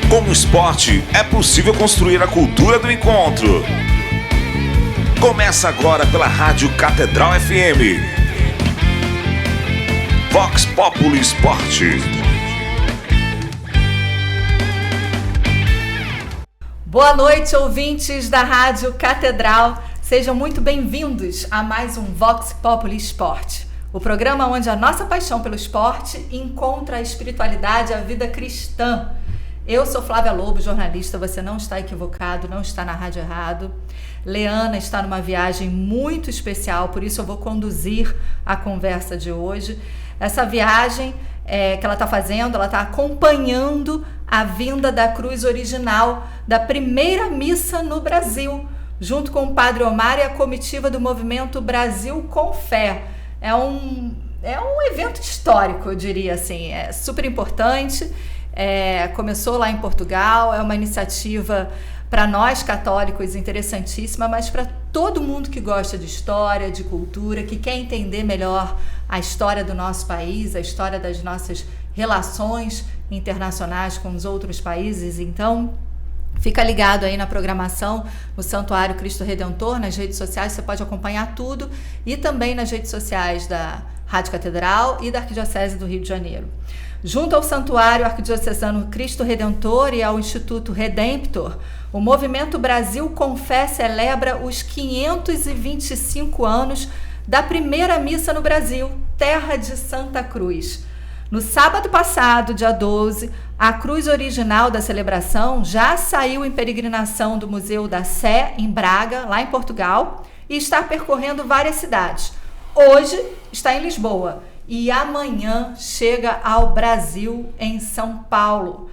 Com o esporte, é possível construir a cultura do encontro. Começa agora pela Rádio Catedral FM. Vox Populi Esporte. Boa noite, ouvintes da Rádio Catedral. Sejam muito bem-vindos a mais um Vox Populi Esporte, o programa onde a nossa paixão pelo esporte encontra a espiritualidade e a vida cristã. Eu sou Flávia Lobo, jornalista, você não está equivocado, não está na rádio errado. Leana está numa viagem muito especial, por isso eu vou conduzir a conversa de hoje. Essa viagem que ela está fazendo, ela está acompanhando a vinda da cruz original da primeira missa no Brasil, junto com o Padre Omar e a comitiva do movimento Brasil com Fé. É um evento histórico, eu diria assim, é super importante. Começou lá em Portugal, é uma iniciativa para nós católicos interessantíssima, mas para todo mundo que gosta de história, de cultura, que quer entender melhor a história do nosso país, a história das nossas relações internacionais com os outros países. Então, fica ligado aí na programação, no Santuário Cristo Redentor, nas redes sociais, você pode acompanhar tudo, e também nas redes sociais da Rádio Catedral e da Arquidiocese do Rio de Janeiro. Junto ao Santuário Arquidiocesano Cristo Redentor e ao Instituto Redemptor, o Movimento Brasil com Fé celebra os 525 anos da primeira missa no Brasil, terra de Santa Cruz. No sábado passado, dia 12, a cruz original da celebração já saiu em peregrinação do Museu da Sé, em Braga, lá em Portugal, e está percorrendo várias cidades. Hoje está em Lisboa e amanhã chega ao Brasil, em São Paulo.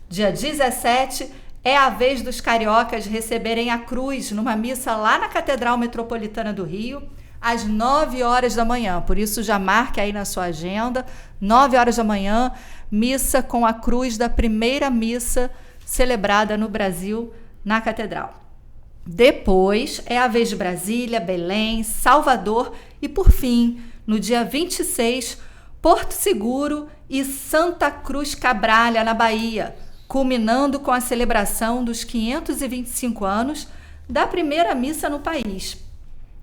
Dia 17 é a vez dos cariocas receberem a cruz numa missa lá na Catedral Metropolitana do Rio, às 9 horas da manhã. Por isso já marque aí na sua agenda, 9 horas da manhã, missa com a cruz da primeira missa celebrada no Brasil, na Catedral. Depois é a vez de Brasília, Belém, Salvador e, por fim, no dia 26, Porto Seguro e Santa Cruz Cabralha, na Bahia, culminando com a celebração dos 525 anos da primeira missa no país.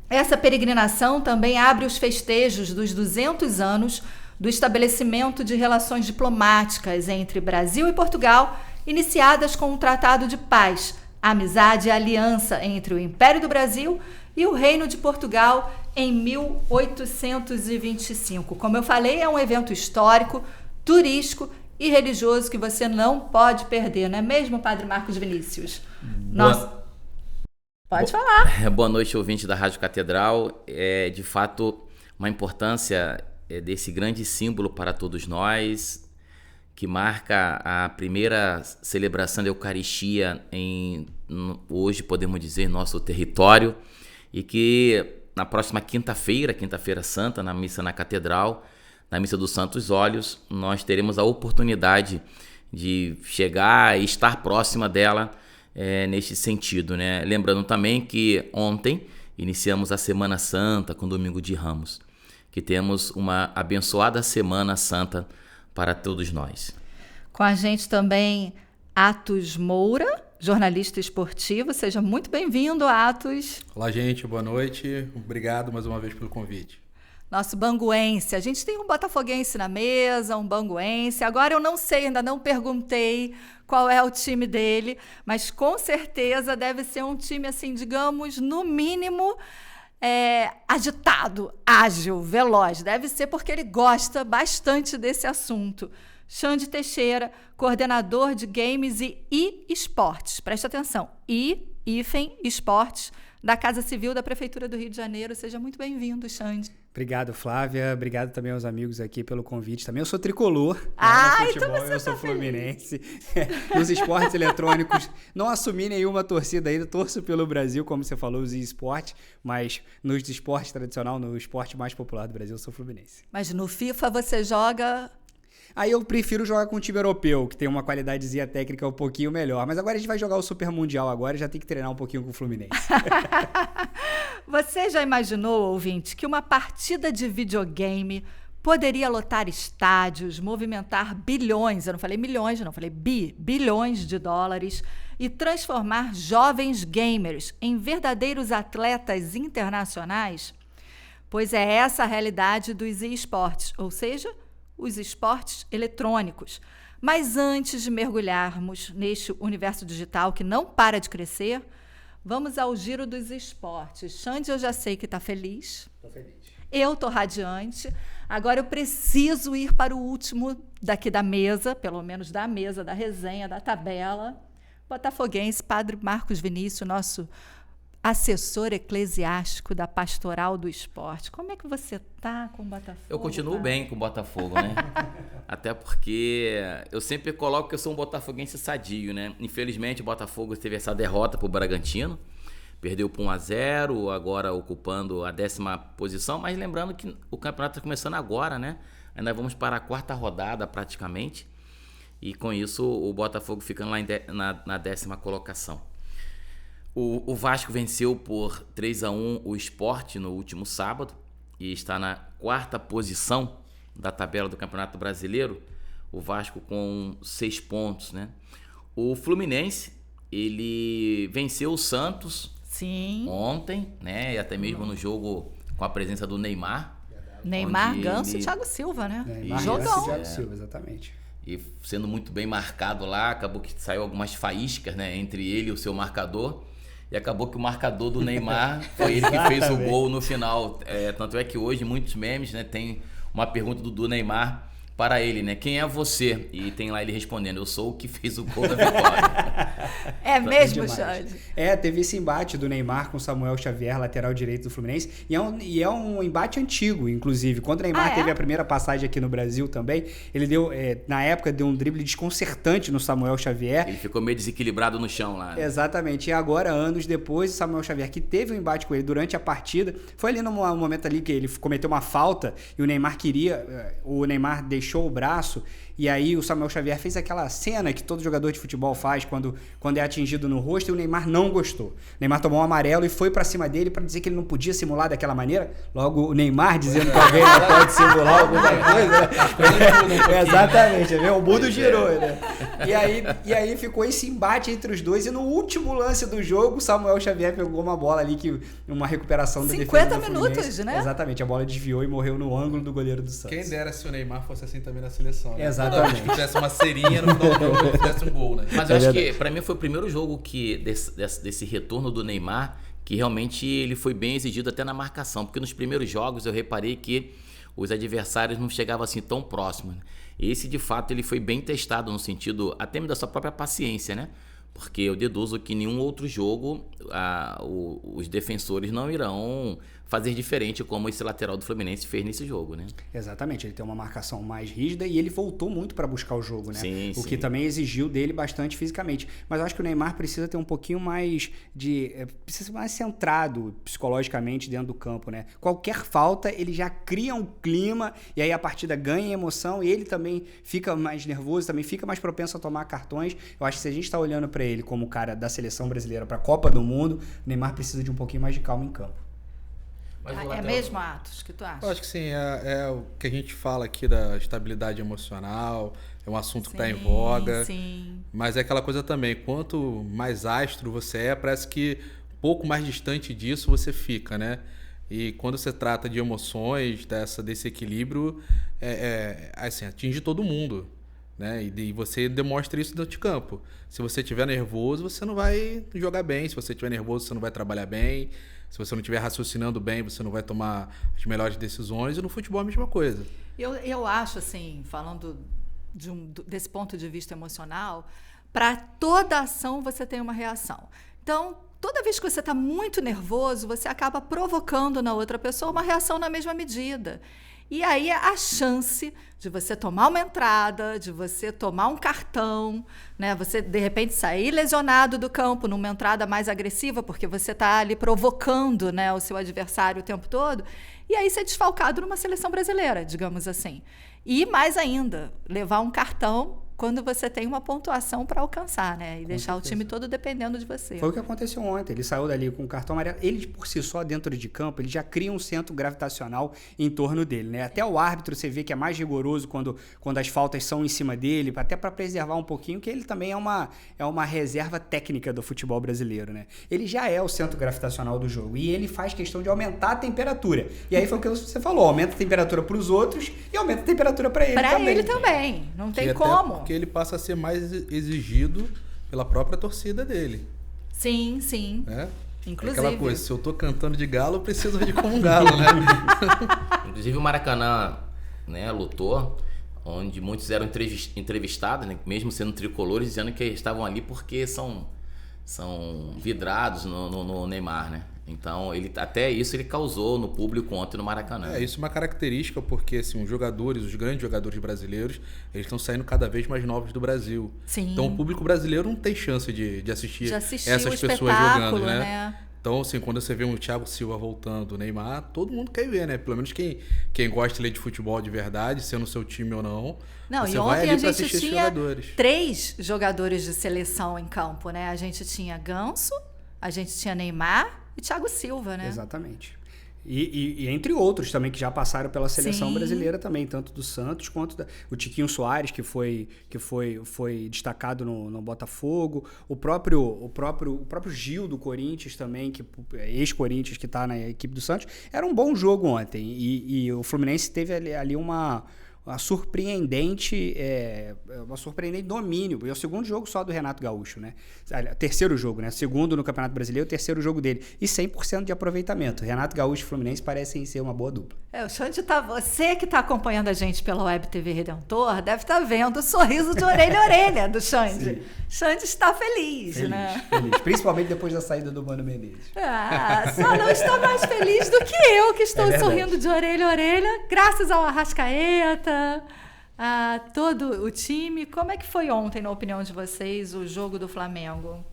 Essa peregrinação também abre os festejos dos 200 anos do estabelecimento de relações diplomáticas entre Brasil e Portugal, iniciadas com o Tratado de Paz, Amizade e Aliança entre o Império do Brasil e o Reino de Portugal em 1825. Como eu falei, é um evento histórico, turístico e religioso que você não pode perder, não é mesmo, Padre Marcos Vinícius? Pode falar. Boa noite, ouvinte da Rádio Catedral. É de fato uma importância desse grande símbolo para todos nós, que marca a primeira celebração da Eucaristia hoje, podemos dizer, nosso território, e que na próxima quinta-feira Santa, na missa na Catedral, na missa dos Santos Óleos, nós teremos a oportunidade de chegar e estar próxima dela neste sentido, né? Lembrando também que ontem iniciamos a Semana Santa com Domingo de Ramos, que temos uma abençoada Semana Santa para todos nós. Com a gente também Atos Moura, jornalista esportivo. Seja muito bem-vindo, Atos. Olá, gente. Boa noite. Obrigado mais uma vez pelo convite. Nosso banguense. A gente tem um botafoguense na mesa, um banguense. Agora eu não sei, ainda não perguntei qual é o time dele, mas com certeza deve ser um time, assim, digamos, no mínimo agitado, ágil, veloz. Deve ser porque ele gosta bastante desse assunto. Xande Teixeira, coordenador de games e esportes. Presta atenção, esportes da Casa Civil da Prefeitura do Rio de Janeiro. Seja muito bem-vindo, Xande. Obrigado, Flávia. Obrigado também aos amigos aqui pelo convite. Também eu sou tricolor. Então você eu sou tá fluminense. Nos esportes eletrônicos, não assumi nenhuma torcida ainda. Torço pelo Brasil, como você falou, os esportes. Mas nos esportes tradicional, no esporte mais popular do Brasil, eu sou fluminense. Mas no FIFA você joga... Aí eu prefiro jogar com um time europeu, que tem uma qualidadezinha técnica um pouquinho melhor. Mas agora a gente vai jogar o Super Mundial agora, já tem que treinar um pouquinho com o Fluminense. Você já imaginou, ouvinte, que uma partida de videogame poderia lotar estádios, movimentar bilhões, eu não falei milhões, não, falei bilhões de dólares, e transformar jovens gamers em verdadeiros atletas internacionais? Pois é essa a realidade dos esportes, ou seja, os esportes eletrônicos. Mas antes de mergulharmos neste universo digital que não para de crescer, vamos ao giro dos esportes. Xande, eu já sei que está feliz. Tô feliz. Eu estou radiante. Agora eu preciso ir para o último daqui da mesa, pelo menos da mesa, da resenha, da tabela. Botafoguense, Padre Marcos Vinícius, nosso assessor eclesiástico da Pastoral do Esporte. Como é que você tá com o Botafogo? Eu continuo bem com o Botafogo, né? Até porque eu sempre coloco que eu sou um botafoguense sadio, né? Infelizmente o Botafogo teve essa derrota pro Bragantino, perdeu por 1-0, agora ocupando a 10ª posição, mas lembrando que o campeonato está começando agora, né? Ainda vamos para a 4ª rodada praticamente, e com isso o Botafogo ficando lá na 10ª colocação. O Vasco venceu por 3-1 o Sport no último sábado e está na 4ª posição da tabela do Campeonato Brasileiro, o Vasco com 6 pontos, né? O Fluminense, ele venceu o Santos ontem, né? E até mesmo no jogo com a presença do Neymar. Neymar, Ganso e Thiago Silva, né? Neymar, Jogão. Ganso e Thiago Silva, exatamente. E sendo muito bem marcado lá, acabou que saiu algumas faíscas, né? Entre ele e o seu marcador. E acabou que o marcador do Neymar foi ele que fez o gol no final. Tanto é que hoje muitos memes, né, tem uma pergunta do Neymar para ele, né? Quem é você? E tem lá ele respondendo, eu sou o que fez o gol da vitória. É mesmo, Xande? Teve esse embate do Neymar com Samuel Xavier, lateral direito do Fluminense, e é um embate antigo, inclusive. Quando o Neymar teve a primeira passagem aqui no Brasil também, ele deu, na época, deu um drible desconcertante no Samuel Xavier. Ele ficou meio desequilibrado no chão lá. Né? Exatamente. E agora, anos depois, o Samuel Xavier, que teve um embate com ele durante a partida, foi ali no momento ali que ele cometeu uma falta e o Neymar deixou o braço, e aí o Samuel Xavier fez aquela cena que todo jogador de futebol faz quando é atingido no rosto, e o Neymar não gostou. O Neymar tomou um amarelo e foi pra cima dele pra dizer que ele não podia simular daquela maneira. Logo o Neymar dizendo que alguém não pode simular alguma coisa, né? Exatamente, o mundo girou, né? E aí ficou esse embate entre os dois, e no último lance do jogo, o Samuel Xavier pegou uma bola ali, uma recuperação da defesa 50 minutos, né? Exatamente, a bola desviou e morreu no ângulo do goleiro do Santos. Quem dera se o Neymar fosse assim também na seleção, né? Exatamente. Se tivesse uma serinha no final do jogo, fizesse um gol, né? Mas eu acho que pra mim foi o primeiro jogo que desse retorno do Neymar que realmente ele foi bem exigido até na marcação, porque nos primeiros jogos eu reparei que os adversários não chegavam assim tão próximos. Esse, de fato, ele foi bem testado no sentido até mesmo da sua própria paciência, né? Porque eu deduzo que em nenhum outro jogo os defensores não irão fazer diferente como esse lateral do Fluminense fez nesse jogo, né? Exatamente, ele tem uma marcação mais rígida e ele voltou muito para buscar o jogo, né? Sim, o que também exigiu dele bastante fisicamente. Mas eu acho que o Neymar precisa ter um pouquinho mais precisa ser mais centrado psicologicamente dentro do campo, né? Qualquer falta, ele já cria um clima e aí a partida ganha emoção e ele também fica mais nervoso, também fica mais propenso a tomar cartões. Eu acho que se a gente está olhando para ele como cara da seleção brasileira para a Copa do Mundo, o Neymar precisa de um pouquinho mais de calma em campo. É mesmo, Atos, que tu acha? Eu acho que sim, é o que a gente fala aqui da estabilidade emocional, é um assunto que está em voga, sim. Mas é aquela coisa também, quanto mais astro você parece que um pouco mais distante disso você fica, né? E quando você trata de emoções, desse equilíbrio, assim, atinge todo mundo, né? E você demonstra isso dentro de campo. Se você estiver nervoso, você não vai jogar bem, se você estiver nervoso, você não vai trabalhar bem. Se você não estiver raciocinando bem, você não vai tomar as melhores decisões. E no futebol é a mesma coisa. Eu acho, assim, falando desse ponto de vista emocional, para toda ação você tem uma reação. Então, toda vez que você está muito nervoso, você acaba provocando na outra pessoa uma reação na mesma medida. E aí a chance de você tomar uma entrada, de você tomar um cartão, né? Você, de repente, sair lesionado do campo numa entrada mais agressiva, porque você está ali provocando, né, o seu adversário o tempo todo, e aí ser desfalcado numa seleção brasileira, digamos assim. E mais ainda, levar um cartão quando você tem uma pontuação para alcançar, né? E deixar o time todo dependendo de você. Foi o que aconteceu ontem. Ele saiu dali com o cartão amarelo. Ele, por si só, dentro de campo, ele já cria um centro gravitacional em torno dele, né? Até o árbitro, você vê que é mais rigoroso quando as faltas são em cima dele, até para preservar um pouquinho, que ele também é uma reserva técnica do futebol brasileiro, né? Ele já é o centro gravitacional do jogo e ele faz questão de aumentar a temperatura. E aí foi o que você falou, aumenta a temperatura para os outros e aumenta a temperatura para ele também. Para ele também, não tem até como. Porque ele passa a ser mais exigido pela própria torcida dele. Sim, sim. Né? Inclusive. É aquela coisa, se eu tô cantando de galo, eu preciso de como um galo, né? Inclusive o Maracanã, né, lutou, onde muitos eram entrevistados, né, mesmo sendo tricolores, dizendo que estavam ali porque são vidrados no Neymar, né? Então, até isso ele causou no público ontem no Maracanã. Isso é uma característica porque assim, os grandes jogadores brasileiros, eles estão saindo cada vez mais novos do Brasil. Sim. Então o público brasileiro não tem chance de assistir essas o pessoas jogando, né? né? Então, assim, quando você vê um Thiago Silva voltando, o Neymar, todo mundo quer ver, né? Pelo menos quem gosta de ler de futebol de verdade, sendo o seu time ou não. Não, você e vai ontem ali a pra gente assistir tinha esses jogadores. 3 jogadores de seleção em campo, né? A gente tinha Ganso, a gente tinha Neymar e Thiago Silva, né? Exatamente. E entre outros também que já passaram pela seleção Sim. brasileira também, tanto do Santos quanto o Tiquinho Soares, que foi destacado no Botafogo, o próprio Gil do Corinthians também, que ex-Corinthians, que está na equipe do Santos. Era um bom jogo ontem e o Fluminense teve ali uma surpreendente domínio. E é o segundo jogo só do Renato Gaúcho, né? Terceiro jogo, né? Segundo no Campeonato Brasileiro, terceiro jogo dele. E 100% de aproveitamento. Renato Gaúcho e Fluminense parecem ser uma boa dupla. O Xande você que está acompanhando a gente pela Web TV Redentor, deve estar vendo o sorriso de orelha a orelha do Xande. Sim. Xande está feliz, né? Feliz. Principalmente depois da saída do Mano Menezes. Só não está mais feliz do que eu, que estou sorrindo de orelha a orelha, graças ao Arrascaeta, a todo o time. Como é que foi ontem, na opinião de vocês, o jogo do Flamengo?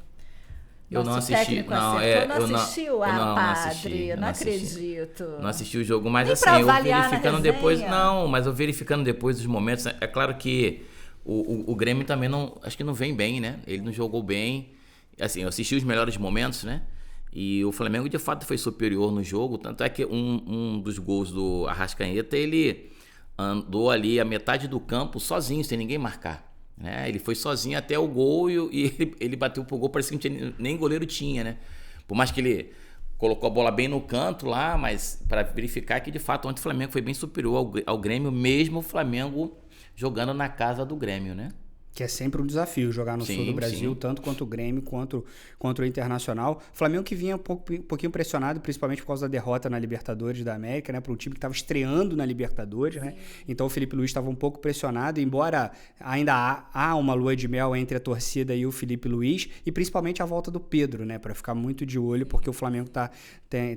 Eu não Nosso assisti. técnico Não, acertou, eu não assistiu, padre, não acredito. Não assisti o jogo, mas Nem assim, pra eu avaliar na verificando depois. resenha. Não, mas eu verificando depois dos momentos. É claro que o Grêmio também acho que não vem bem, né? Ele não jogou bem. Assim, eu assisti os melhores momentos, né? E o Flamengo de fato foi superior no jogo. Tanto é que um dos gols do Arrascaeta, ele andou ali a metade do campo sozinho, sem ninguém marcar. Né? Ele foi sozinho até o gol e ele bateu pro gol, parecia que nem goleiro tinha, né? Por mais que ele colocou a bola bem no canto lá, mas para verificar que de fato ontem o Flamengo foi bem superior ao Grêmio, mesmo o Flamengo jogando na casa do Grêmio, né? Que é sempre um desafio jogar no sul do Brasil, tanto quanto o Grêmio, quanto o Internacional. Flamengo que vinha um pouquinho pressionado, principalmente por causa da derrota na Libertadores da América, né? Para um time que estava estreando na Libertadores, né? Então o Felipe Luiz estava um pouco pressionado, embora ainda há uma lua de mel entre a torcida e o Felipe Luiz, e principalmente a volta do Pedro, né? Para ficar muito de olho, porque o Flamengo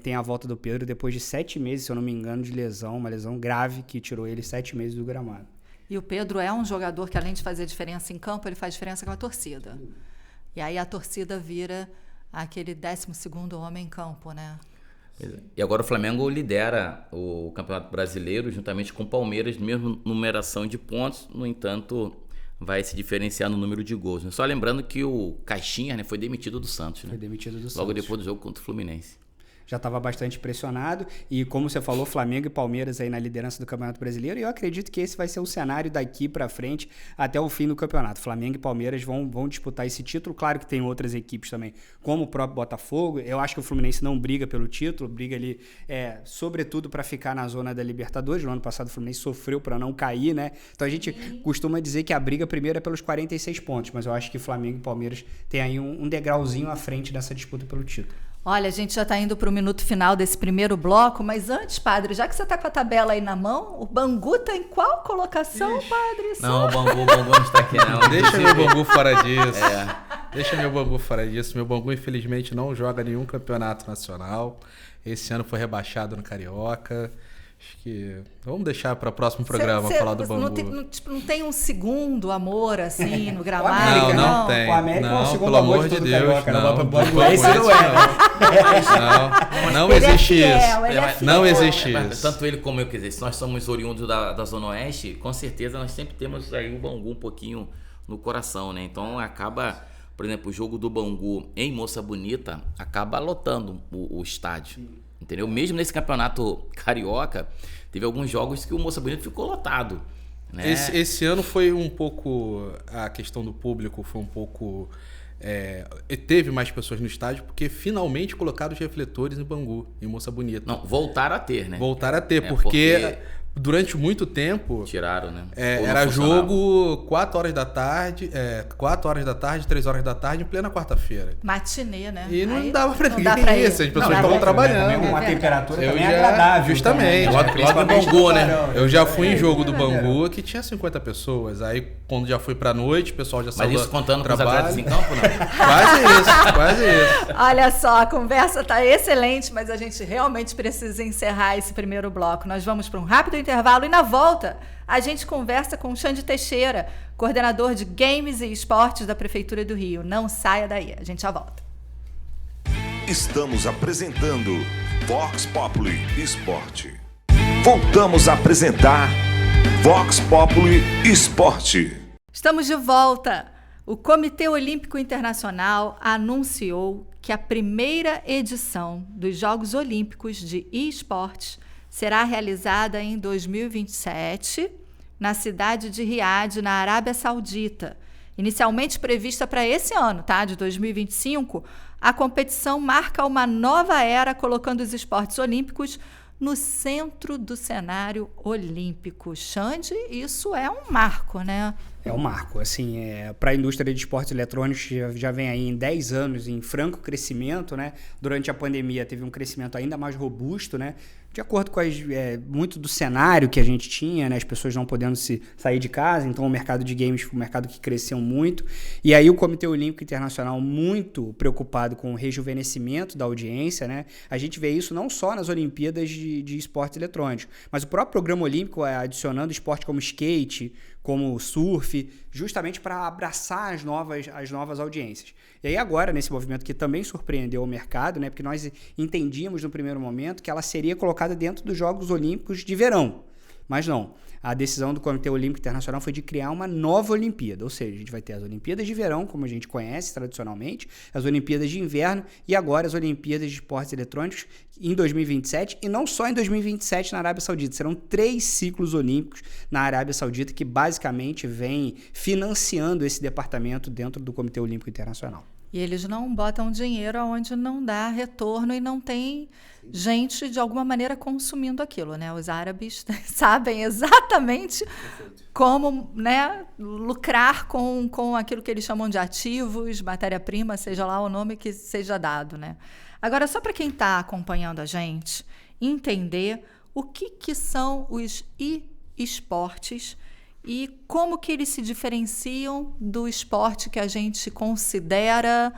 tem a volta do Pedro depois de 7 meses, se eu não me engano, de lesão, uma lesão grave que tirou ele 7 meses do gramado. E o Pedro é um jogador que, além de fazer diferença em campo, ele faz diferença com a torcida. E aí a torcida vira aquele 12º homem em campo, né? E agora o Flamengo lidera o Campeonato Brasileiro juntamente com o Palmeiras, mesma numeração de pontos, no entanto, vai se diferenciar no número de gols. Né? Só lembrando que o Caixinha, né, foi demitido do Santos. Né? Foi demitido do Santos. Logo depois do jogo contra o Fluminense. Já estava bastante pressionado e, como você falou, Flamengo e Palmeiras aí na liderança do Campeonato Brasileiro, e eu acredito que esse vai ser o cenário daqui para frente até o fim do campeonato. Flamengo e Palmeiras vão disputar esse título. Claro que tem outras equipes também, como o próprio Botafogo. Eu acho que o Fluminense não briga pelo título, briga ali sobretudo para ficar na zona da Libertadores. No ano passado o Fluminense sofreu para não cair, né? Então a gente costuma dizer que a briga primeiro é pelos 46 pontos, mas eu acho que Flamengo e Palmeiras têm aí um degrauzinho à frente nessa disputa pelo título. Olha, a gente já está indo para o minuto final desse primeiro bloco, mas antes, padre, já que você está com a tabela aí na mão, o Bangu está em qual colocação, padre? Não, o Bangu não está aqui, não. Deixa meu Bangu fora disso. Deixa meu Bangu fora disso. Meu Bangu, infelizmente, não joga nenhum campeonato nacional. Esse ano foi rebaixado no Carioca. Acho que vamos deixar para o próximo programa falar do Bangu. Não tem um segundo amor, assim, no gramado? Não tem. O América é o segundo pelo amor de Deus, não existe isso. Não existe isso. Tanto ele como eu, quer dizer, se nós somos oriundos da Zona Oeste, com certeza nós sempre temos aí o Bangu um pouquinho no coração, né? Então acaba, por exemplo, o jogo do Bangu em Moça Bonita acaba lotando o estádio, entendeu? Mesmo nesse campeonato carioca, teve alguns jogos que o Moça Bonita ficou lotado, né? Esse ano foi um pouco, a questão do público foi um pouco... teve mais pessoas no estádio porque finalmente colocaram os refletores em Bangu, em Moça Bonita. Não, voltaram a ter, né? Voltaram a ter, porque durante muito tempo... Tiraram, né? Era jogo 4 horas da tarde, 4 horas da tarde, 3 horas da tarde, em plena quarta-feira. Matinê, né? E não Aí dava pra não ninguém dá pra ir. isso, as pessoas Não, estavam trabalhando. Também uma temperatura Eu também já, agradável. justamente, também, lá do principalmente Bangu, no né? verão. Eu já fui em jogo do Bangu que tinha 50 pessoas. Aí, quando já foi pra noite, o pessoal já saiu Mas isso contando com os atletas em campo, não? Quase isso. Olha só, a conversa tá excelente, mas a gente realmente precisa encerrar esse primeiro bloco. Nós vamos para um rápido intervalo e na volta a gente conversa com o Xande Teixeira, coordenador de Games e Esportes da Prefeitura do Rio. Não saia daí, a gente já volta. Estamos apresentando Vox Populi Esporte. Voltamos a apresentar Vox Populi Esporte. Estamos de volta. O Comitê Olímpico Internacional anunciou que a primeira edição dos Jogos Olímpicos de eSportes será realizada em 2027 na cidade de Riad, na Arábia Saudita. Inicialmente prevista para esse ano, tá? De 2025, a competição marca uma nova era, colocando os esportes olímpicos no centro do cenário olímpico. Xande, isso é um marco, né? É um marco, assim, para a indústria de esportes eletrônicos já vem aí em 10 anos em franco crescimento, né? Durante a pandemia teve um crescimento ainda mais robusto, né? De acordo com muito do cenário que a gente tinha, né? As pessoas não podendo sair de casa, então o mercado de games foi um mercado que cresceu muito. E aí o Comitê Olímpico Internacional muito preocupado com o rejuvenescimento da audiência, né? A gente vê isso não só nas Olimpíadas de esportes eletrônicos, mas o próprio programa olímpico adicionando esporte como skate, como surf, justamente para abraçar as novas audiências. E aí agora, nesse movimento que também surpreendeu o mercado, né, porque nós entendíamos no primeiro momento que ela seria colocada dentro dos Jogos Olímpicos de verão, mas não. A decisão do Comitê Olímpico Internacional foi de criar uma nova Olimpíada, ou seja, a gente vai ter as Olimpíadas de verão, como a gente conhece tradicionalmente, as Olimpíadas de inverno e agora as Olimpíadas de esportes eletrônicos em 2027, e não só em 2027 na Arábia Saudita, serão 3 ciclos olímpicos na Arábia Saudita que basicamente vem financiando esse departamento dentro do Comitê Olímpico Internacional. E eles não botam dinheiro onde não dá retorno e não tem gente, de alguma maneira, consumindo aquilo, né? Os árabes sabem exatamente como, né, lucrar com aquilo que eles chamam de ativos, matéria-prima, seja lá o nome que seja dado, né? Agora, só para quem está acompanhando a gente entender o que são os esportes e como que eles se diferenciam do esporte que a gente considera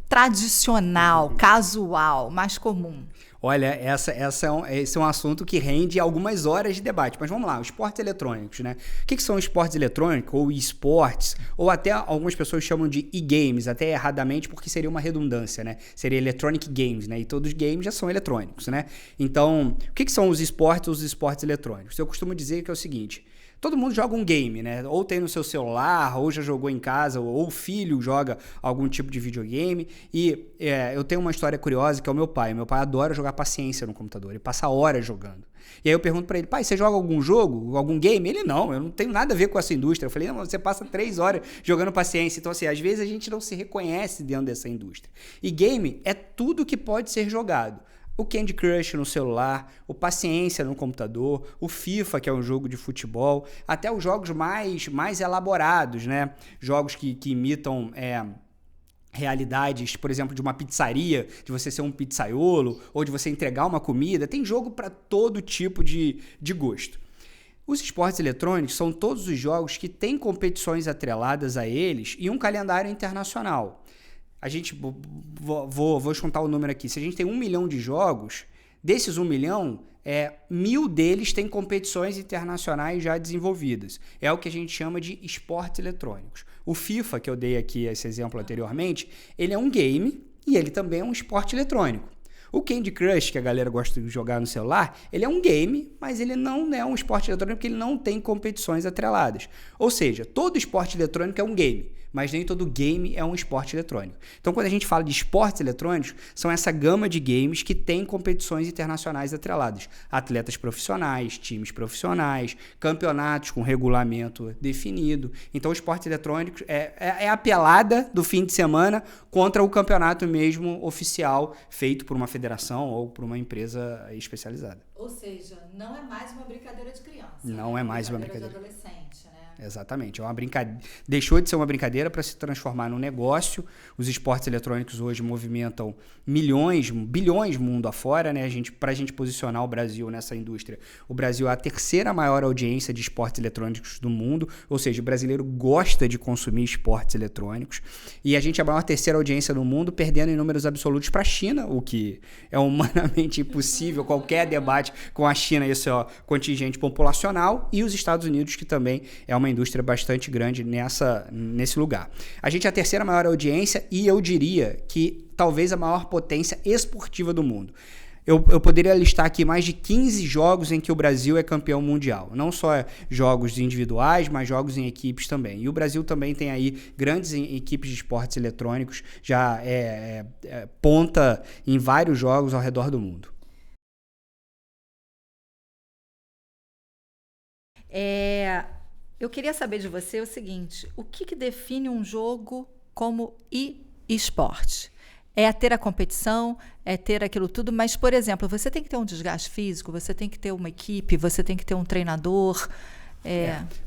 tradicional, casual, mais comum. Olha, esse é um assunto que rende algumas horas de debate. Mas vamos lá, os esportes eletrônicos, né? O que são esportes eletrônicos, ou esportes, ou até algumas pessoas chamam de e-games, até erradamente, porque seria uma redundância, né? Seria electronic games, né? E todos os games já são eletrônicos, né? Então, o que são os esportes ou os esportes eletrônicos? Eu costumo dizer que é o seguinte: todo mundo joga um game, né? Ou tem no seu celular, ou já jogou em casa, ou o filho joga algum tipo de videogame. E eu tenho uma história curiosa, que é o meu pai. Meu pai adora jogar paciência no computador, ele passa horas jogando. E aí eu pergunto pra ele: pai, você joga algum jogo, algum game? Ele: não, eu não tenho nada a ver com essa indústria. Eu falei: não, você passa 3 horas jogando paciência. Então, assim, às vezes a gente não se reconhece dentro dessa indústria. E game é tudo que pode ser jogado. O Candy Crush no celular, o Paciência no computador, o FIFA, que é um jogo de futebol, até os jogos mais elaborados, né? Jogos que imitam realidades, por exemplo, de uma pizzaria, de você ser um pizzaiolo, ou de você entregar uma comida. Tem jogo para todo tipo de gosto. Os esportes eletrônicos são todos os jogos que têm competições atreladas a eles e um calendário internacional. A gente, vou juntar o número aqui, se a gente tem 1 milhão de jogos, desses 1 milhão, 1.000 deles têm competições internacionais já desenvolvidas. É o que a gente chama de esportes eletrônicos. O FIFA, que eu dei aqui esse exemplo anteriormente, ele é um game e ele também é um esporte eletrônico. O Candy Crush, que a galera gosta de jogar no celular, ele é um game, mas ele não é um esporte eletrônico porque ele não tem competições atreladas. Ou seja, todo esporte eletrônico é um game, mas nem todo game é um esporte eletrônico. Então, quando a gente fala de esportes eletrônicos, são essa gama de games que tem competições internacionais atreladas. Atletas profissionais, times profissionais, campeonatos com regulamento definido. Então, esportes eletrônicos é a pelada do fim de semana contra o campeonato mesmo oficial, feito por uma federação ou por uma empresa especializada. Ou seja, não é mais uma brincadeira de criança. Não é mais uma brincadeira de adolescente, né? Exatamente. É uma brincadeira. Deixou de ser uma brincadeira para se transformar num negócio. Os esportes eletrônicos hoje movimentam bilhões mundo afora, né? Para a gente posicionar o Brasil nessa indústria. O Brasil é a terceira maior audiência de esportes eletrônicos do mundo, ou seja, o brasileiro gosta de consumir esportes eletrônicos. E a gente é a maior terceira audiência do mundo, perdendo em números absolutos para a China, o que é humanamente impossível. Qualquer debate com a China, isso é contingente populacional, e os Estados Unidos, que também é uma indústria bastante grande nesse lugar. A gente é a terceira maior audiência e eu diria que talvez a maior potência esportiva do mundo. Eu poderia listar aqui mais de 15 jogos em que o Brasil é campeão mundial. Não só jogos individuais, mas jogos em equipes também. E o Brasil também tem aí grandes equipes de esportes eletrônicos, já ponta em vários jogos ao redor do mundo. Eu queria saber de você o seguinte: o que define um jogo como e-esporte? É ter a competição, é ter aquilo tudo, mas, por exemplo, você tem que ter um desgaste físico, você tem que ter uma equipe, você tem que ter um treinador.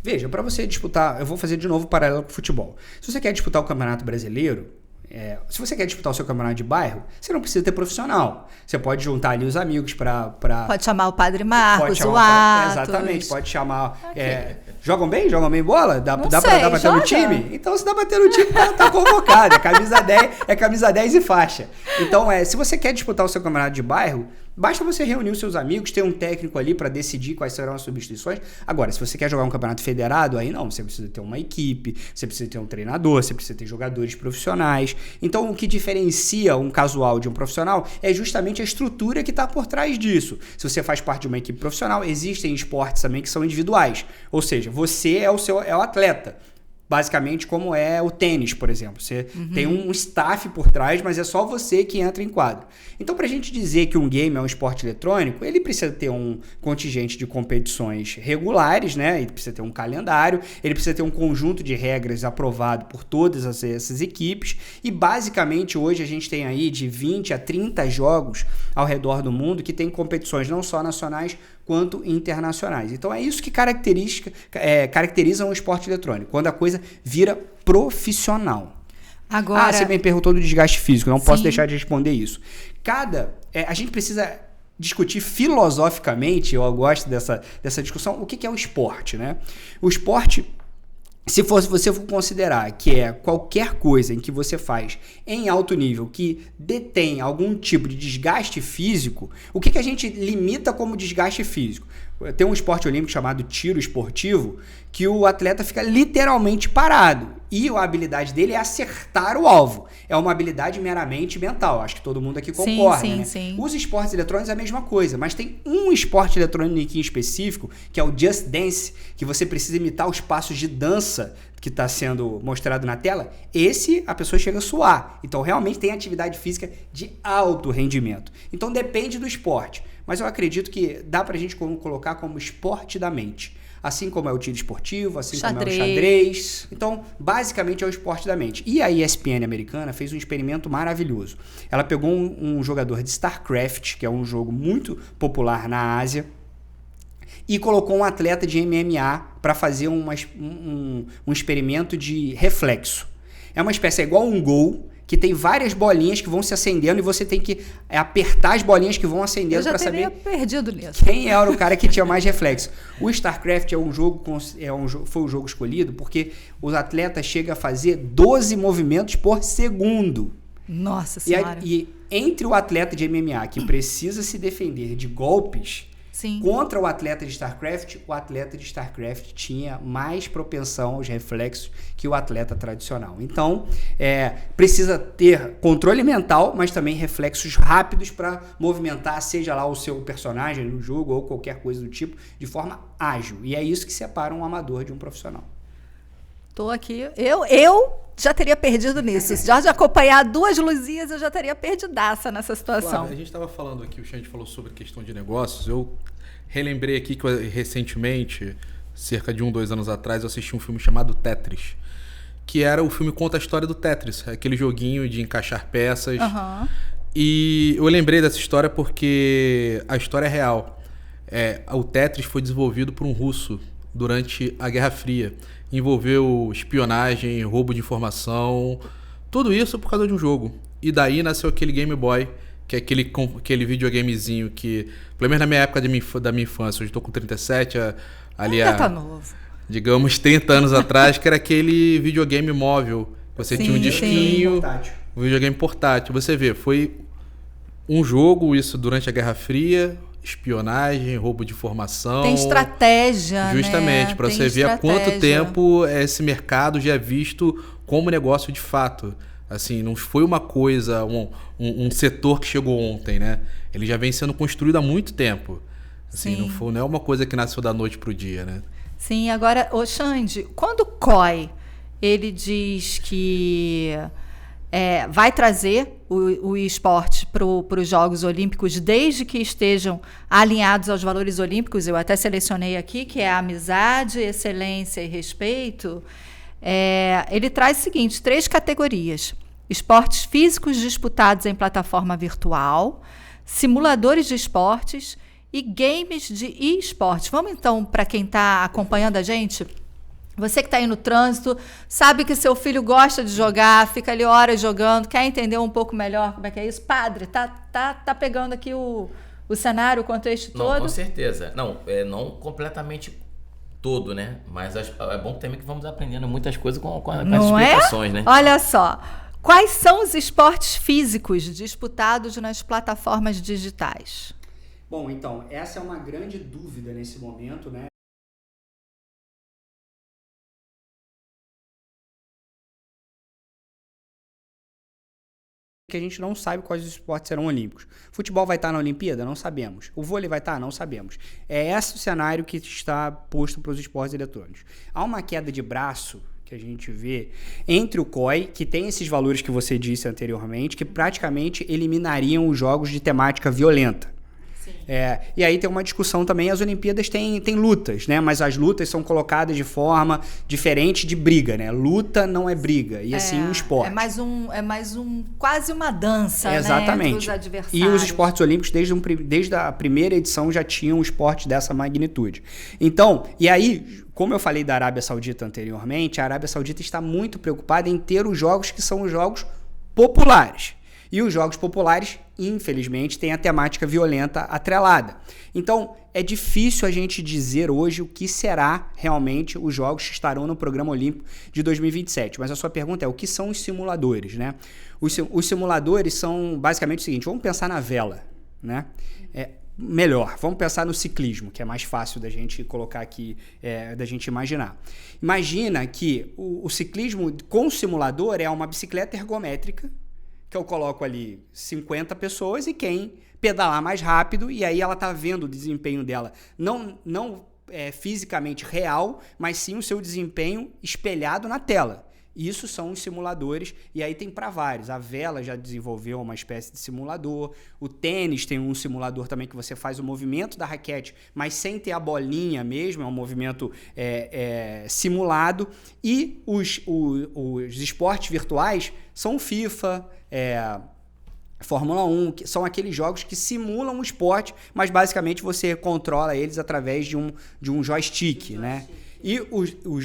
Veja, para você disputar, eu vou fazer de novo o paralelo com o futebol. Se você quer disputar o Campeonato Brasileiro, se você quer disputar o seu campeonato de bairro, você não precisa ter profissional. Você pode juntar ali os amigos para... Pode chamar o Padre Marcos, o Atos. Exatamente, pode chamar... Jogam bem? Jogam bem bola? Dá pra ter joga. no time? Então, se dá pra ter no time, o cara tá convocado. É camisa 10 e faixa. Então, se você quer disputar o seu campeonato de bairro, basta você reunir os seus amigos, ter um técnico ali para decidir quais serão as substituições. Agora, se você quer jogar um campeonato federado, aí não, você precisa ter uma equipe, você precisa ter um treinador, você precisa ter jogadores profissionais. Então, o que diferencia um casual de um profissional é justamente a estrutura que está por trás disso. Se você faz parte de uma equipe profissional, existem esportes também que são individuais. Ou seja, você é o atleta. Basicamente como é o tênis, por exemplo. Você tem um staff por trás, mas é só você que entra em quadro. Então, pra gente dizer que um game é um esporte eletrônico, ele precisa ter um contingente de competições regulares, né? Ele precisa ter um calendário, ele precisa ter um conjunto de regras aprovado por todas essas equipes. E, basicamente, hoje a gente tem aí de 20 a 30 jogos ao redor do mundo que tem competições não só nacionais, quanto internacionais. Então é isso que caracteriza um esporte eletrônico, quando a coisa vira profissional. Agora... você me perguntou do desgaste físico, não posso deixar de responder isso. A gente precisa discutir filosoficamente, eu gosto dessa discussão, o que é o esporte, né? O esporte, se você for considerar que é qualquer coisa em que você faz em alto nível que detém algum tipo de desgaste físico, o que a gente limita como desgaste físico? Tem um esporte olímpico chamado tiro esportivo que o atleta fica literalmente parado e a habilidade dele é acertar o alvo. É uma habilidade meramente mental. Acho que todo mundo aqui concorda, né? Sim. Os esportes eletrônicos é a mesma coisa, mas tem um esporte eletrônico em específico, que é o Just Dance, que você precisa imitar os passos de dança que está sendo mostrado na tela. Esse, a pessoa chega a suar. Então, realmente tem atividade física de alto rendimento. Então, depende do esporte. Mas eu acredito que dá pra gente colocar como esporte da mente. Assim como é o tiro esportivo, assim como é o xadrez. Então, basicamente é o esporte da mente. E a ESPN americana fez um experimento maravilhoso. Ela pegou um jogador de StarCraft, que é um jogo muito popular na Ásia, e colocou um atleta de MMA para fazer um experimento de reflexo. É uma espécie, é igual um gol, que tem várias bolinhas que vão se acendendo e você tem que apertar as bolinhas que vão acendendo para saber... Eu já teria perdido nisso. Quem era o cara que tinha mais reflexo. O StarCraft foi o jogo escolhido porque os atletas chegam a fazer 12 movimentos por segundo. Nossa Senhora. E entre o atleta de MMA que precisa se defender de golpes Sim. Contra o atleta de StarCraft tinha mais propensão aos reflexos que o atleta tradicional. Então, precisa ter controle mental, mas também reflexos rápidos para movimentar, seja lá o seu personagem no jogo ou qualquer coisa do tipo, de forma ágil. E é isso que separa um amador de um profissional. Tô aqui. Eu já teria perdido nisso. Já de acompanhar 2 luzinhas, eu já teria perdidaça nessa situação. Claro, a gente estava falando aqui, o Xande falou sobre questão de negócios. Eu relembrei aqui que recentemente, cerca de 2 anos atrás, eu assisti um filme chamado Tetris. Que era o filme que conta a história do Tetris. Aquele joguinho de encaixar peças. Uhum. E eu lembrei dessa história porque a história é real. O Tetris foi desenvolvido por um russo durante a Guerra Fria. Envolveu espionagem, roubo de informação, tudo isso por causa de um jogo. E daí nasceu aquele Game Boy, que é aquele videogamezinho que, pelo menos na minha época da minha infância, hoje estou com 37, Tá novo. digamos 30 anos atrás, que era aquele videogame móvel. Você tinha um disquinho, um videogame portátil. Você vê, foi um jogo, isso durante a Guerra Fria, espionagem, roubo de informação. Tem estratégia, justamente, né? para você ver há quanto tempo esse mercado já é visto como negócio de fato. Assim, não foi uma coisa, um setor que chegou ontem, né? Ele já vem sendo construído há muito tempo. Assim, não é uma coisa que nasceu da noite pro dia, né? Sim, agora, Xande, quando o COI, ele diz que vai trazer o esporte para os Jogos Olímpicos, desde que estejam alinhados aos valores olímpicos, eu até selecionei aqui, que é a amizade, excelência e respeito, ele traz o seguinte, 3 categorias: esportes físicos disputados em plataforma virtual, simuladores de esportes e games de e-esportes. Vamos então, para quem está acompanhando a gente, você que está aí no trânsito, sabe que seu filho gosta de jogar, fica ali horas jogando, quer entender um pouco melhor como é que é isso? Padre, tá pegando aqui o cenário, o contexto todo? Não, com certeza. Não completamente todo, né? Mas é bom também que vamos aprendendo muitas coisas com as explicações, né? Olha só, quais são os esportes físicos disputados nas plataformas digitais? Bom, então, essa é uma grande dúvida nesse momento, né? Que a gente não sabe quais os esportes serão olímpicos. Futebol vai estar na Olimpíada? Não sabemos. O vôlei vai estar? Não sabemos. É esse o cenário que está posto para os esportes eletrônicos. Há uma queda de braço que a gente vê entre o COI, que tem esses valores que você disse anteriormente, que praticamente eliminariam os jogos de temática violenta. E aí tem uma discussão também, as Olimpíadas têm lutas, né? Mas as lutas são colocadas de forma diferente de briga, né? Luta não é briga, e assim um esporte. É mais quase uma dança, exatamente, né? Entre os adversários. E os esportes olímpicos, desde a primeira edição, já tinham um esporte dessa magnitude. Então, e aí, como eu falei da Arábia Saudita anteriormente, a Arábia Saudita está muito preocupada em ter os jogos que são os jogos populares. E os jogos populares, infelizmente, têm a temática violenta atrelada. Então, é difícil a gente dizer hoje o que será realmente os jogos que estarão no Programa Olímpico de 2027. Mas a sua pergunta é, o que são os simuladores, né? Os simuladores são basicamente o seguinte, vamos pensar na vela, né? Melhor, vamos pensar no ciclismo, que é mais fácil da gente colocar aqui, da gente imaginar. Imagina que o ciclismo com simulador é uma bicicleta ergométrica, que eu coloco ali 50 pessoas e quem pedalar mais rápido, e aí ela tá vendo o desempenho dela, não fisicamente real, mas sim o seu desempenho espelhado na tela. Isso são os simuladores, e aí tem para vários. A vela já desenvolveu uma espécie de simulador, o tênis tem um simulador também que você faz o movimento da raquete, mas sem ter a bolinha mesmo, é um movimento simulado. E os esportes virtuais são FIFA, Fórmula 1, que são aqueles jogos que simulam o esporte, mas basicamente você controla eles através de um joystick, né? E os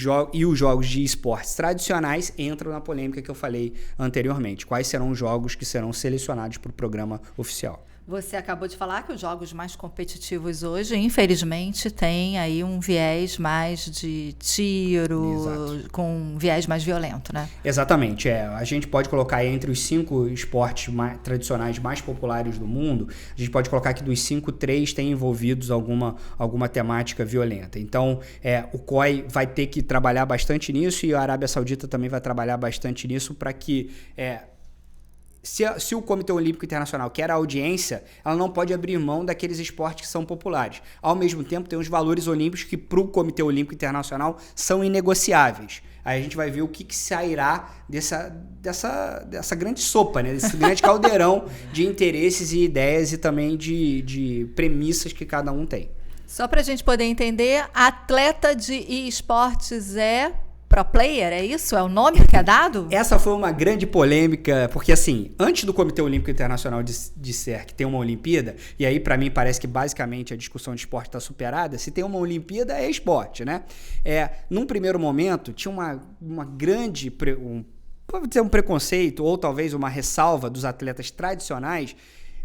jogos de esportes tradicionais entram na polêmica que eu falei anteriormente. Quais serão os jogos que serão selecionados para o programa oficial? Você acabou de falar que os jogos mais competitivos hoje, infelizmente, têm aí um viés mais de tiro, Exato. com um viés mais violento, né? Exatamente, a gente pode colocar entre os 5 esportes tradicionais mais populares do mundo, a gente pode colocar que dos 5, 3 têm envolvidos alguma temática violenta. Então, o COI vai ter que trabalhar bastante nisso e a Arábia Saudita também vai trabalhar bastante nisso para que... Se o Comitê Olímpico Internacional quer a audiência, ela não pode abrir mão daqueles esportes que são populares. Ao mesmo tempo, tem os valores olímpicos que para o Comitê Olímpico Internacional são inegociáveis. Aí a gente vai ver o que sairá dessa grande sopa, né? Desse grande caldeirão de interesses e ideias e também de premissas que cada um tem. Só para a gente poder entender, atleta de esportes é... Pro player, é isso? É o nome que é dado? Essa foi uma grande polêmica, porque assim, antes do Comitê Olímpico Internacional disser que tem uma Olimpíada, e aí pra mim parece que basicamente a discussão de esporte está superada, se tem uma Olimpíada é esporte, né? Num primeiro momento, tinha uma grande, pode dizer um preconceito, ou talvez uma ressalva dos atletas tradicionais.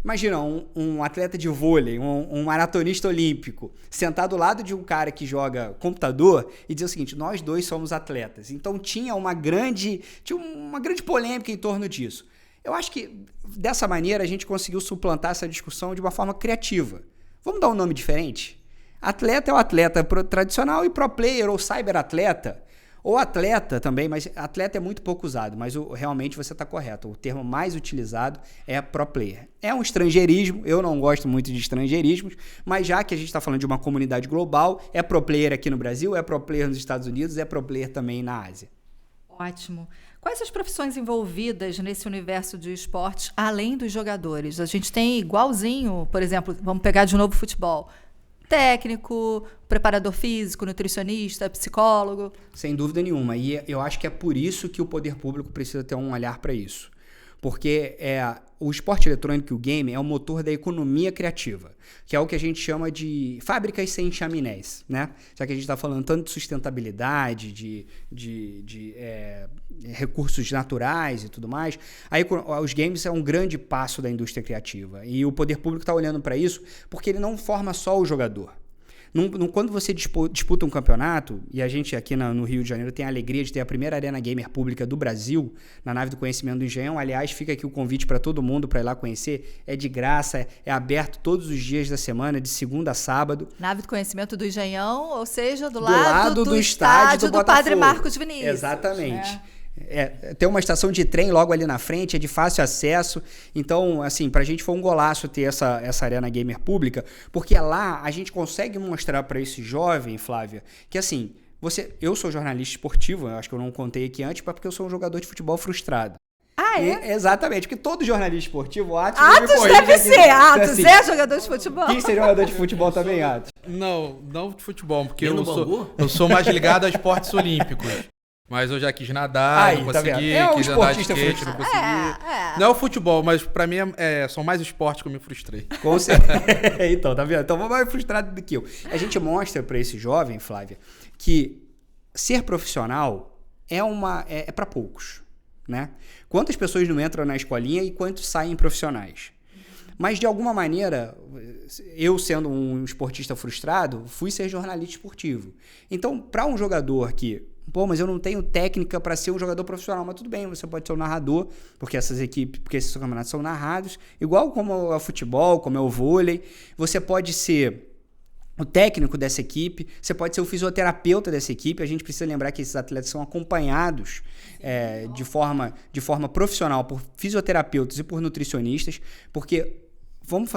Imagina um atleta de vôlei, um maratonista olímpico, sentado ao lado de um cara que joga computador e diz o seguinte, nós dois somos atletas. Então tinha uma grande polêmica em torno disso. Eu acho que dessa maneira a gente conseguiu suplantar essa discussão de uma forma criativa. Vamos dar um nome diferente? Atleta é o atleta tradicional e pro player ou cyberatleta. Ou atleta também, mas atleta é muito pouco usado, mas realmente você está correto. O termo mais utilizado é pro player. É um estrangeirismo, eu não gosto muito de estrangeirismos, mas já que a gente está falando de uma comunidade global, é pro player aqui no Brasil, é pro player nos Estados Unidos, é pro player também na Ásia. Ótimo. Quais as profissões envolvidas nesse universo de esportes, além dos jogadores? A gente tem igualzinho, por exemplo, vamos pegar de novo futebol, técnico, preparador físico, nutricionista, psicólogo. Sem dúvida nenhuma. E eu acho que é por isso que o poder público precisa ter um olhar para isso. Porque o esporte eletrônico e o game é o motor da economia criativa, que é o que a gente chama de fábricas sem chaminés, né? Já que a gente está falando tanto de sustentabilidade, de recursos naturais e tudo mais, aí os games são um grande passo da indústria criativa. E o poder público está olhando para isso porque ele não forma só o jogador. Quando você disputa um campeonato, e a gente aqui no Rio de Janeiro tem a alegria de ter a primeira arena gamer pública do Brasil, na Nave do Conhecimento do Engenhão, aliás, fica aqui o convite para todo mundo para ir lá conhecer, é de graça, é aberto todos os dias da semana, de segunda a sábado. Nave do Conhecimento do Engenhão, ou seja, do lado do estádio do Padre Marcos Vinícius. Exatamente. Tem uma estação de trem logo ali na frente, é de fácil acesso. Então, assim, pra gente foi um golaço ter essa arena gamer pública, porque lá a gente consegue mostrar para esse jovem, Flávia, que assim, eu sou jornalista esportivo, eu acho que eu não contei aqui antes, porque eu sou um jogador de futebol frustrado. Ah, é? Exatamente, porque todo jornalista esportivo, Atos deve ser, Atos assim, é jogador de futebol. Quem seria jogador de futebol também, Atos? Não de futebol, porque eu sou mais ligado a esportes olímpicos. Mas eu já quis nadar, não consegui, quis andar de skate, não consegui. Não é o futebol, mas pra mim são mais esportes que eu me frustrei. Com certeza. Então, tá vendo? Então, vou mais frustrado do que eu. A gente mostra pra esse jovem, Flávia, que ser profissional é pra poucos, né? Quantas pessoas não entram na escolinha e quantos saem profissionais? Mas, de alguma maneira, eu sendo um esportista frustrado, fui ser jornalista esportivo. Então, para um jogador que... mas eu não tenho técnica para ser um jogador profissional. Mas tudo bem, você pode ser um narrador, porque esses campeonatos são narrados, igual como é o futebol, como é o vôlei. Você pode ser o técnico dessa equipe, você pode ser o fisioterapeuta dessa equipe. A gente precisa lembrar que esses atletas são acompanhados de forma profissional por fisioterapeutas e por nutricionistas, porque vamos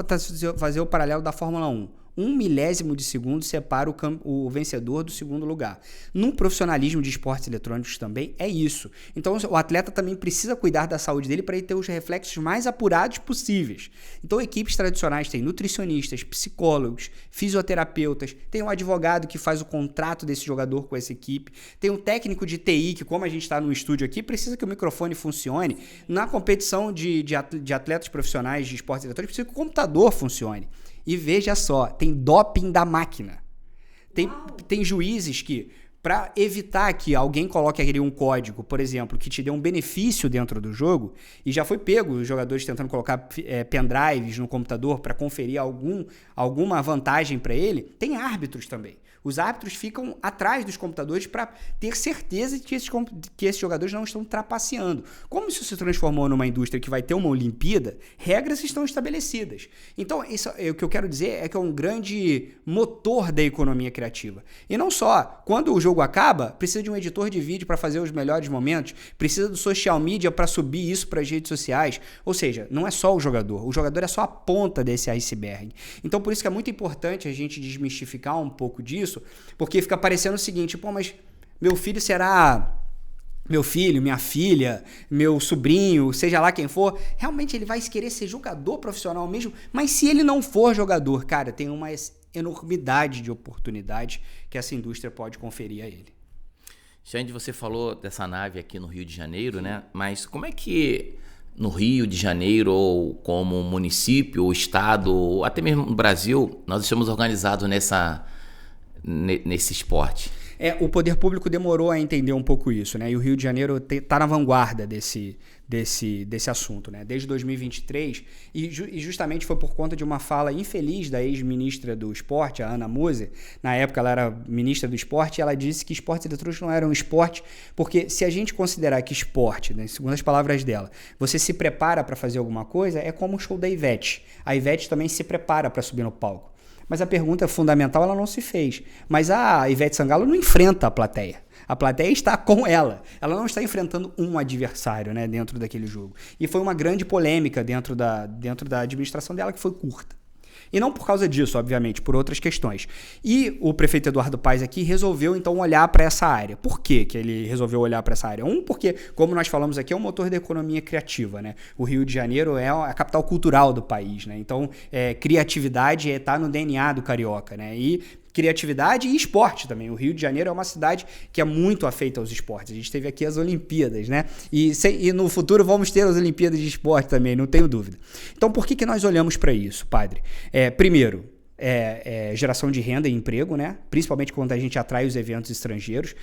fazer o paralelo da Fórmula 1. 1 milésimo de segundo separa o vencedor do segundo lugar. No profissionalismo de esportes eletrônicos também é isso. Então o atleta também precisa cuidar da saúde dele para ele ter os reflexos mais apurados possíveis. Então equipes tradicionais têm nutricionistas, psicólogos, fisioterapeutas, tem um advogado que faz o contrato desse jogador com essa equipe, tem um técnico de TI que, como a gente está no estúdio aqui, precisa que o microfone funcione. Na competição de atletas profissionais de esportes eletrônicos, precisa que o computador funcione. E veja só, tem doping da máquina. Tem juízes que para evitar que alguém coloque ali um código, por exemplo, que te dê um benefício dentro do jogo, e já foi pego os jogadores tentando colocar pendrives no computador para conferir alguma vantagem para ele, tem árbitros também. Os árbitros ficam atrás dos computadores para ter certeza de que esses jogadores não estão trapaceando. Como isso se transformou numa indústria que vai ter uma Olimpíada, regras estão estabelecidas. Então, isso, o que eu quero dizer é que é um grande motor da economia criativa. E não só, quando o jogo acaba, precisa de um editor de vídeo para fazer os melhores momentos, precisa do social media para subir isso para as redes sociais. Ou seja, não é só o jogador é só a ponta desse iceberg. Então, por isso que é muito importante a gente desmistificar um pouco disso, porque fica parecendo o seguinte, mas meu filho será... Meu filho, minha filha, meu sobrinho, seja lá quem for, realmente ele vai querer ser jogador profissional mesmo, mas se ele não for jogador, cara, tem uma enormidade de oportunidades que essa indústria pode conferir a ele. Xande, você falou dessa nave aqui no Rio de Janeiro, né? Mas como é que no Rio de Janeiro, ou como município, ou estado, ou até mesmo no Brasil, nós estamos organizados nesse esporte? O poder público demorou a entender um pouco isso, né? E o Rio de Janeiro está na vanguarda desse assunto, né? Desde 2023, e justamente foi por conta de uma fala infeliz da ex-ministra do esporte, a Ana Moser. Na época ela era ministra do esporte, e ela disse que esportes eletrônicos não eram esporte, porque se a gente considerar que esporte, né, segundo as palavras dela, você se prepara para fazer alguma coisa, é como o show da Ivete. A Ivete também se prepara para subir no palco. Mas a pergunta fundamental ela não se fez. Mas a Ivete Sangalo não enfrenta a plateia. A plateia está com ela. Ela não está enfrentando um adversário, né, dentro daquele jogo. E foi uma grande polêmica dentro da administração dela, que foi curta. E não por causa disso, obviamente, por outras questões. E o prefeito Eduardo Paes aqui resolveu, então, olhar para essa área. Por que ele resolveu olhar para essa área? Porque, como nós falamos aqui, é um motor da economia criativa, né? O Rio de Janeiro é a capital cultural do país, né? Então, criatividade está no DNA do carioca, né? E criatividade e esporte também. O Rio de Janeiro é uma cidade que é muito afeita aos esportes. A gente teve aqui as Olimpíadas, né? E no futuro vamos ter as Olimpíadas de esporte também, não tenho dúvida. Então, por que nós olhamos para isso, padre? Primeiro, geração de renda e emprego, né? Principalmente quando a gente atrai os eventos estrangeiros.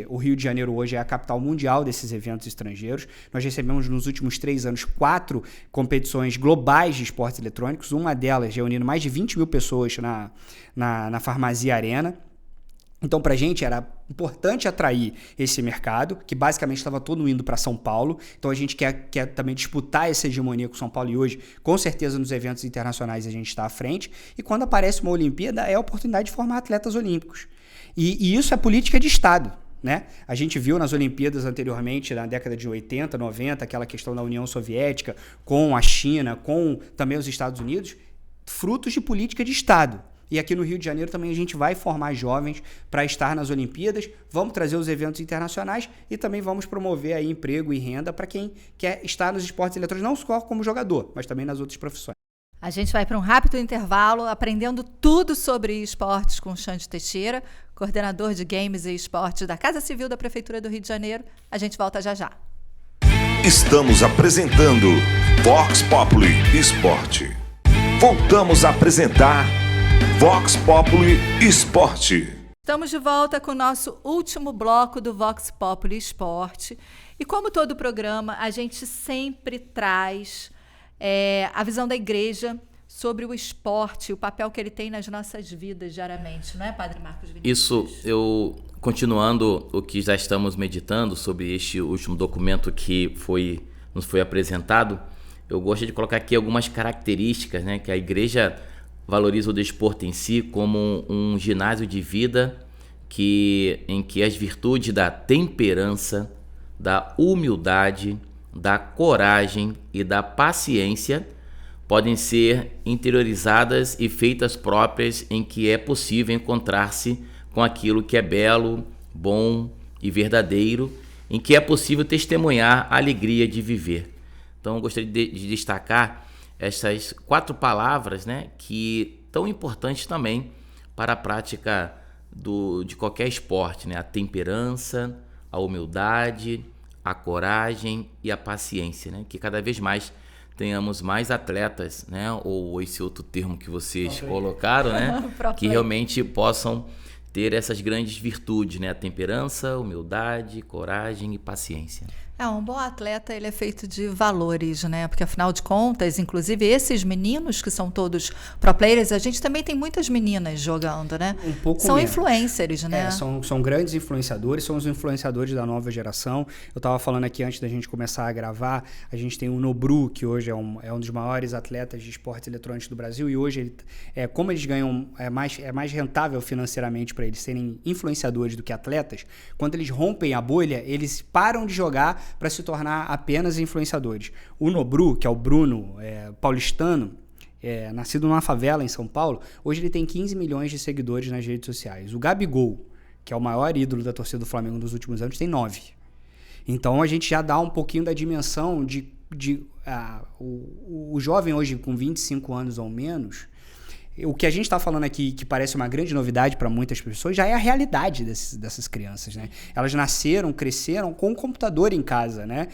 O Rio de Janeiro hoje é a capital mundial desses eventos estrangeiros. Nós recebemos nos últimos 3 anos 4 competições globais de esportes eletrônicos, uma delas reunindo mais de 20 mil pessoas na Farmacia Arena. Então, para a gente era importante atrair esse mercado, que basicamente estava todo indo para São Paulo. Então, a gente quer também disputar essa hegemonia com São Paulo, e hoje, com certeza, nos eventos internacionais a gente está à frente. E quando aparece uma Olimpíada, é a oportunidade de formar atletas olímpicos. E isso é política de Estado, né? A gente viu nas Olimpíadas anteriormente, na década de 80, 90, aquela questão da União Soviética com a China, com também os Estados Unidos, frutos de política de Estado. E aqui no Rio de Janeiro também a gente vai formar jovens para estar nas Olimpíadas, vamos trazer os eventos internacionais e também vamos promover aí emprego e renda para quem quer estar nos esportes eletrônicos, não só como jogador, mas também nas outras profissões. A gente vai para um rápido intervalo, aprendendo tudo sobre esportes com Xande Teixeira, coordenador de games e esportes da Casa Civil da Prefeitura do Rio de Janeiro. A gente volta já já. Estamos apresentando Vox Populi Esporte. Voltamos a apresentar Vox Populi Esporte. Estamos de volta com o nosso último bloco do Vox Populi Esporte. E como todo programa, a gente sempre traz a visão da igreja sobre o esporte, o papel que ele tem nas nossas vidas diariamente, não é, Padre Marcos Vinícius? Isso, continuando o que já estamos meditando sobre este último documento que nos foi apresentado, eu gostaria de colocar aqui algumas características, né, que a igreja valoriza o desporto em si como um ginásio de vida em que as virtudes da temperança, da humildade, da coragem e da paciência podem ser interiorizadas e feitas próprias, em que é possível encontrar-se com aquilo que é belo, bom e verdadeiro, em que é possível testemunhar a alegria de viver. Então, eu gostaria de destacar essas 4 palavras, né, que tão importantes também para a prática de qualquer esporte, né? A temperança, a humildade, a coragem e a paciência, né? Que cada vez mais tenhamos mais atletas, né? Ou esse outro termo que vocês colocaram, né? Que realmente possam ter essas grandes virtudes, né? A temperança, humildade, coragem e paciência. Um bom atleta, ele é feito de valores, né? Porque, afinal de contas, inclusive esses meninos que são todos pro players, a gente também tem muitas meninas jogando, né? Um pouco são menos. Influencers, né? São grandes influenciadores, são os influenciadores da nova geração. Eu estava falando aqui antes da gente começar a gravar, a gente tem o Nobru, que hoje é um dos maiores atletas de esportes eletrônicos do Brasil, e hoje, como eles ganham, é mais rentável financeiramente para eles serem influenciadores do que atletas, quando eles rompem a bolha, eles param de jogar para se tornar apenas influenciadores. O Nobru, que é o Bruno, paulistano, nascido numa favela em São Paulo, hoje ele tem 15 milhões de seguidores nas redes sociais. O Gabigol, que é o maior ídolo da torcida do Flamengo nos últimos anos, tem 9. Então a gente já dá um pouquinho da dimensão o jovem hoje com 25 anos ou menos. O que a gente está falando aqui, que parece uma grande novidade para muitas pessoas, já é a realidade dessas crianças, né? Elas nasceram, cresceram com o computador em casa, né?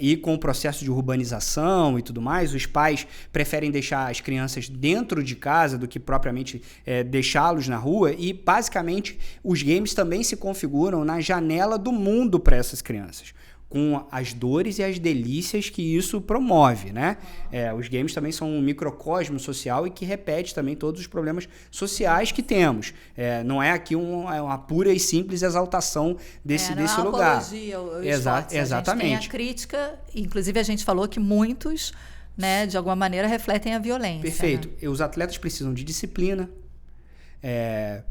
E com o processo de urbanização e tudo mais, os pais preferem deixar as crianças dentro de casa do que propriamente deixá-los na rua, e basicamente os games também se configuram na janela do mundo para essas crianças, com as dores e as delícias que isso promove, né? Os games também são um microcosmo social e que repete também todos os problemas sociais que temos. Não é aqui uma pura e simples exaltação desse lugar. Apologia ao esporte. Exatamente. A gente tem a crítica, inclusive a gente falou que muitos, né, de alguma maneira refletem a violência. Perfeito. Né? Os atletas precisam de disciplina,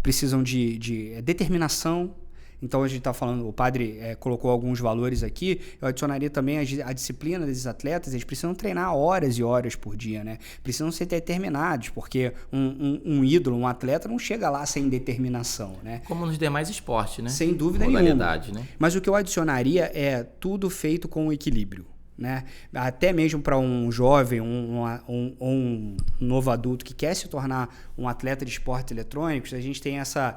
precisam de determinação. Então a gente está falando, o padre colocou alguns valores aqui, eu adicionaria também a disciplina desses atletas. Eles precisam treinar horas e horas por dia, né? Precisam ser determinados, porque um ídolo, um atleta não chega lá sem determinação, né? Como nos demais esportes, né? Sem dúvida Modalidade, nenhuma. Né? Mas o que eu adicionaria é tudo feito com equilíbrio, né? Até mesmo para um jovem, um novo adulto que quer se tornar um atleta de esportes eletrônicos, a gente tem essa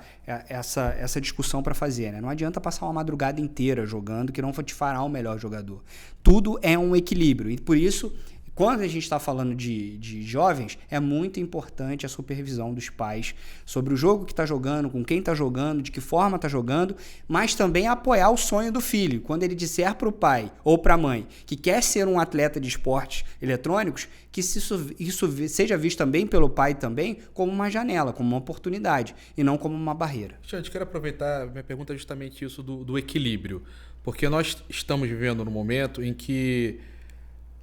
discussão para fazer, né? Não adianta passar uma madrugada inteira jogando, que não te fará um melhor jogador. Tudo é um equilíbrio, e por isso, quando a gente está falando de jovens, é muito importante a supervisão dos pais sobre o jogo que está jogando, com quem está jogando, de que forma está jogando, mas também apoiar o sonho do filho. Quando ele disser para o pai ou para a mãe que quer ser um atleta de esportes eletrônicos, que isso seja visto também pelo pai também como uma janela, como uma oportunidade, e não como uma barreira. Gente, quero aproveitar, minha pergunta é justamente isso do equilíbrio, porque nós estamos vivendo num momento em que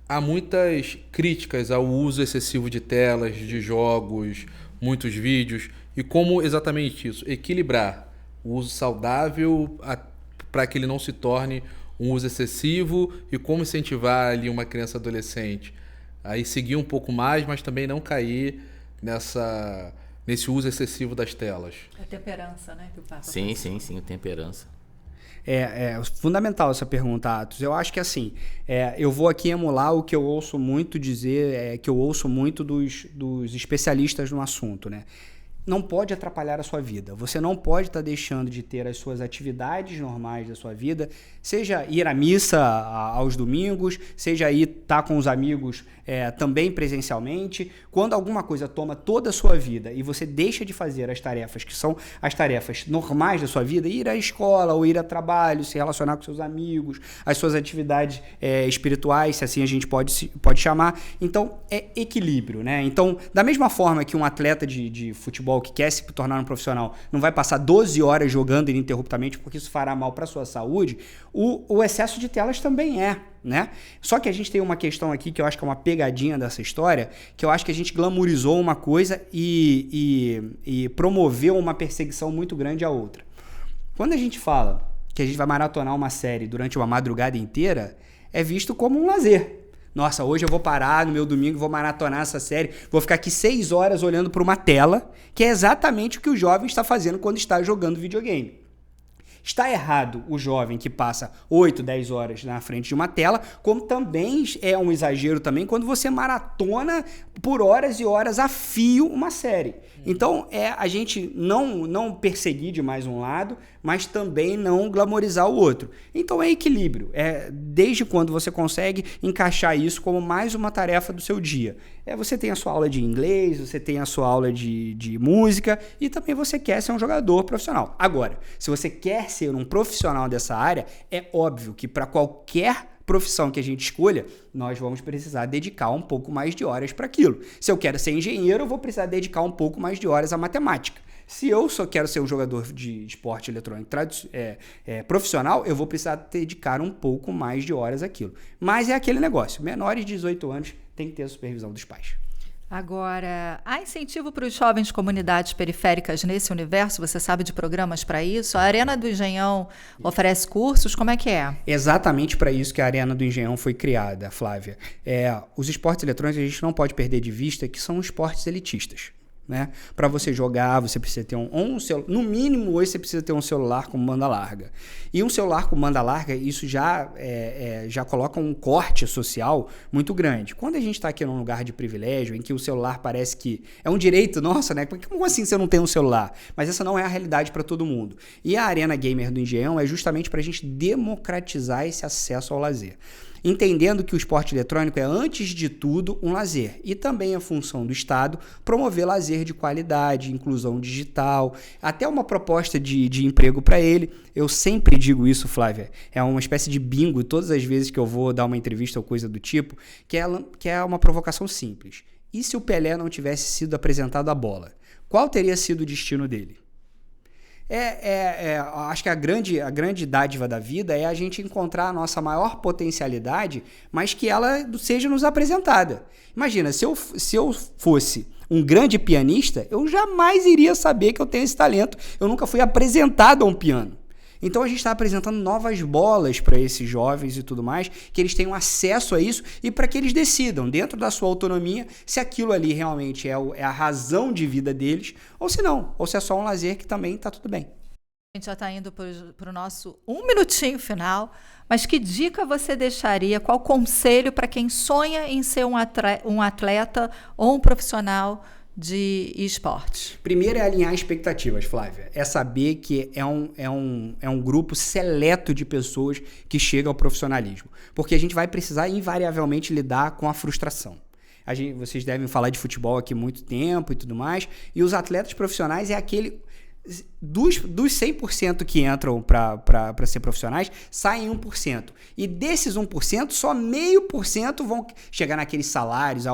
há muitas críticas ao uso excessivo de telas, de jogos, muitos vídeos, e como exatamente isso, equilibrar o uso saudável para que ele não se torne um uso excessivo, e como incentivar ali uma criança adolescente aí seguir um pouco mais, mas também não cair nesse uso excessivo das telas. A temperança, né? Que o Papa Sim, a temperança. É fundamental essa pergunta, Atos. Eu acho que assim, eu vou aqui emular o que eu ouço muito dizer, que eu ouço muito dos especialistas no assunto, né? Não pode atrapalhar a sua vida. Você não pode estar deixando de ter as suas atividades normais da sua vida, seja ir à missa aos domingos, seja ir estar com os amigos também presencialmente. Quando alguma coisa toma toda a sua vida e você deixa de fazer as tarefas que são as tarefas normais da sua vida, ir à escola ou ir a trabalho, se relacionar com seus amigos, as suas atividades espirituais, se assim a gente pode chamar. Então, é equilíbrio, né? Então, da mesma forma que um atleta de futebol que quer se tornar um profissional não vai passar 12 horas jogando ininterruptamente, porque isso fará mal para a sua saúde, o excesso de telas também né? Só que a gente tem uma questão aqui que eu acho que é uma pegadinha dessa história, que eu acho que a gente glamourizou uma coisa e promoveu uma perseguição muito grande à outra. Quando a gente fala que a gente vai maratonar uma série durante uma madrugada inteira, é visto como um lazer. Nossa, hoje eu vou parar no meu domingo, vou maratonar essa série, vou ficar aqui 6 horas olhando para uma tela, que é exatamente o que o jovem está fazendo quando está jogando videogame. Está errado o jovem que passa 8, 10 horas na frente de uma tela, como também é um exagero também quando você maratona por horas e horas a fio uma série. Então, a gente não perseguir demais um lado, mas também não glamorizar o outro. Então, é equilíbrio. Desde quando você consegue encaixar isso como mais uma tarefa do seu dia. Você tem a sua aula de inglês, você tem a sua aula de música e também você quer ser um jogador profissional. Agora, se você quer ser um profissional dessa área, é óbvio que para qualquer profissão que a gente escolha, nós vamos precisar dedicar um pouco mais de horas para aquilo. Se eu quero ser engenheiro, eu vou precisar dedicar um pouco mais de horas à matemática. Se eu só quero ser um jogador de esporte eletrônico profissional, eu vou precisar dedicar um pouco mais de horas àquilo. Mas é aquele negócio, menores de 18 anos tem que ter a supervisão dos pais. Agora, há incentivo para os jovens de comunidades periféricas nesse universo? Você sabe de programas para isso? A Arena do Engenhão oferece cursos? Como é que é? Exatamente para isso que a Arena do Engenhão foi criada, Flávia. Os esportes eletrônicos a gente não pode perder de vista que são esportes elitistas. Né? Para você jogar, você precisa ter um celular. No mínimo, hoje você precisa ter um celular com banda larga. E um celular com banda larga, isso já coloca um corte social muito grande. Quando a gente está aqui num lugar de privilégio, em que o celular parece que é um direito nosso, né? Como assim você não tem um celular? Mas essa não é a realidade para todo mundo. E a Arena Gamer do Engenhão é justamente para a gente democratizar esse acesso ao lazer. Entendendo que o esporte eletrônico é, antes de tudo, um lazer. E também a função do Estado promover lazer de qualidade, inclusão digital, até uma proposta de emprego para ele. Eu sempre digo isso, Flávia. É uma espécie de bingo todas as vezes que eu vou dar uma entrevista ou coisa do tipo, que é uma provocação simples. E se o Pelé não tivesse sido apresentado à bola? Qual teria sido o destino dele? Acho que a grande dádiva da vida é a gente encontrar a nossa maior potencialidade, mas que ela seja nos apresentada. Imagina, se eu fosse um grande pianista, eu jamais iria saber que eu tenho esse talento. Eu nunca fui apresentado a um piano. Então a gente está apresentando novas bolas para esses jovens e tudo mais, que eles tenham acesso a isso e para que eles decidam, dentro da sua autonomia, se aquilo ali realmente é a razão de vida deles, ou se não, ou se é só um lazer que também está tudo bem. A gente já está indo para o nosso 1 minutinho final, mas que dica você deixaria, qual conselho para quem sonha em ser um atleta ou um profissional de esporte? Primeiro é alinhar expectativas, Flávia. É saber que é um grupo seleto de pessoas que chega ao profissionalismo. Porque a gente vai precisar invariavelmente lidar com a frustração. Vocês devem falar de futebol aqui há muito tempo e tudo mais. E os atletas profissionais é aquele... Dos 100% que entram para ser profissionais, saem 1%. E desses 1%, só 0,5% vão chegar naqueles salários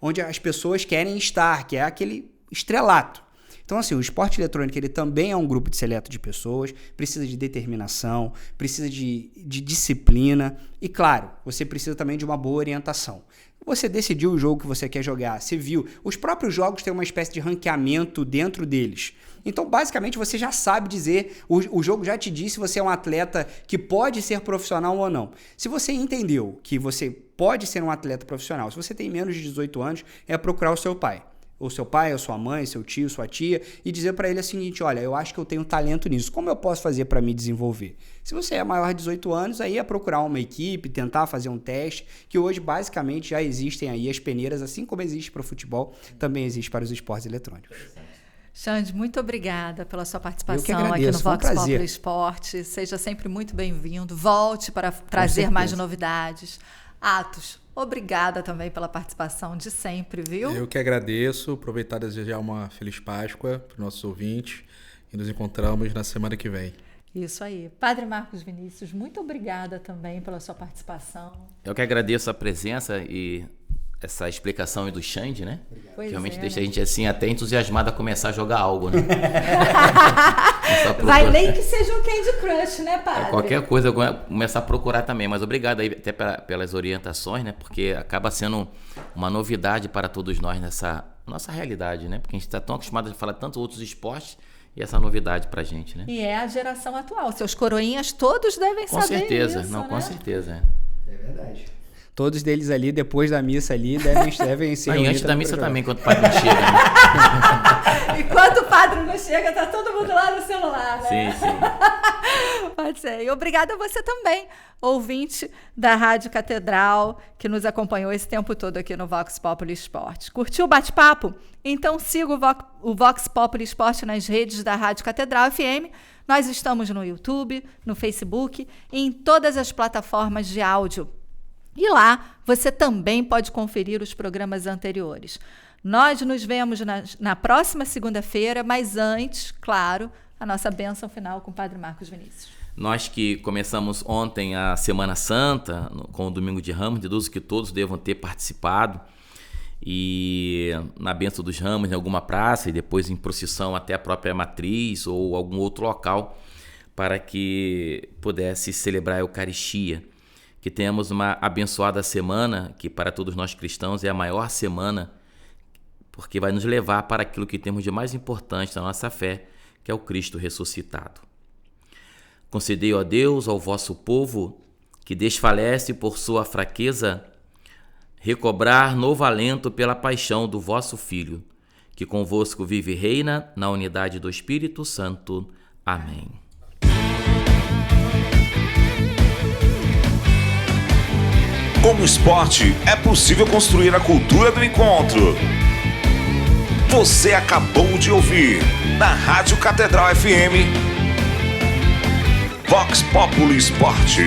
onde as pessoas querem estar, que é aquele estrelato. Então, assim, o esporte eletrônico ele também é um grupo de seleto de pessoas, precisa de determinação, precisa de disciplina e, claro, você precisa também de uma boa orientação. Você decidiu o jogo que você quer jogar, você viu. Os próprios jogos têm uma espécie de ranqueamento dentro deles. Então, basicamente, você já sabe dizer, o jogo já te diz se você é um atleta que pode ser profissional ou não. Se você entendeu que você pode ser um atleta profissional, se você tem menos de 18 anos, é procurar o seu pai. Ou seu pai, ou sua mãe, seu tio, sua tia, e dizer para ele o seguinte: olha, eu acho que eu tenho talento nisso, como eu posso fazer para me desenvolver? Se você é maior de 18 anos, aí é procurar uma equipe, tentar fazer um teste, que hoje basicamente já existem aí as peneiras, assim como existe para o futebol, também existe para os esportes eletrônicos. Xande, muito obrigada pela sua participação agradeço, aqui no foi um Vox prazer. Populi Esporte. Seja sempre muito bem-vindo. Volte para trazer mais novidades. Atos, obrigada também pela participação de sempre, viu? Eu que agradeço. Aproveitar e desejar uma feliz Páscoa para os nossos ouvintes e nos encontramos na semana que vem. Isso aí. Padre Marcos Vinícius, muito obrigada também pela sua participação. Eu que agradeço a presença e essa explicação aí do Xande, né? Pois que realmente é, deixa né? a gente assim até entusiasmado a começar a jogar algo, né? Vai nem que seja um Candy Crush, né, padre? Qualquer coisa eu vou começar a procurar também, mas obrigado aí até pelas orientações, né? Porque acaba sendo uma novidade para todos nós nessa nossa realidade, né? Porque a gente está tão acostumado a falar tantos outros esportes e essa novidade pra gente, né? E é a geração atual. Seus coroinhas todos devem Com saber certeza, isso, não, né? com certeza. É verdade. todos deles ali, depois da missa ali, devem se Aí, reunir antes da missa pra também, quando o padre não chega. Né? Enquanto o padre não chega, tá todo mundo lá no celular, né? Sim, sim. Pode ser. E obrigada a você também, ouvinte da Rádio Catedral, que nos acompanhou esse tempo todo aqui no Vox Populi Esporte. Curtiu o bate-papo? Então siga o Vox Populi Esporte nas redes da Rádio Catedral FM. Nós estamos no YouTube, no Facebook e em todas as plataformas de áudio. E lá você também pode conferir os programas anteriores. Nós nos vemos na próxima segunda-feira, mas antes, claro, a nossa bênção final com o Padre Marcos Vinícius. Nós que começamos ontem a Semana Santa, com o Domingo de Ramos, deduzo que todos devam ter participado, e na bênção dos ramos em alguma praça e depois em procissão até a própria matriz ou algum outro local, para que pudesse celebrar a Eucaristia. Que tenhamos uma abençoada semana, que para todos nós cristãos é a maior semana, porque vai nos levar para aquilo que temos de mais importante na nossa fé, que é o Cristo ressuscitado. Concedei, ó Deus, ao vosso povo, que desfalece por sua fraqueza, recobrar novo alento pela paixão do vosso Filho, que convosco vive e reina na unidade do Espírito Santo. Amém. Com o esporte, é possível construir a cultura do encontro. Você acabou de ouvir, na Rádio Catedral FM, Vox Populi Esporte.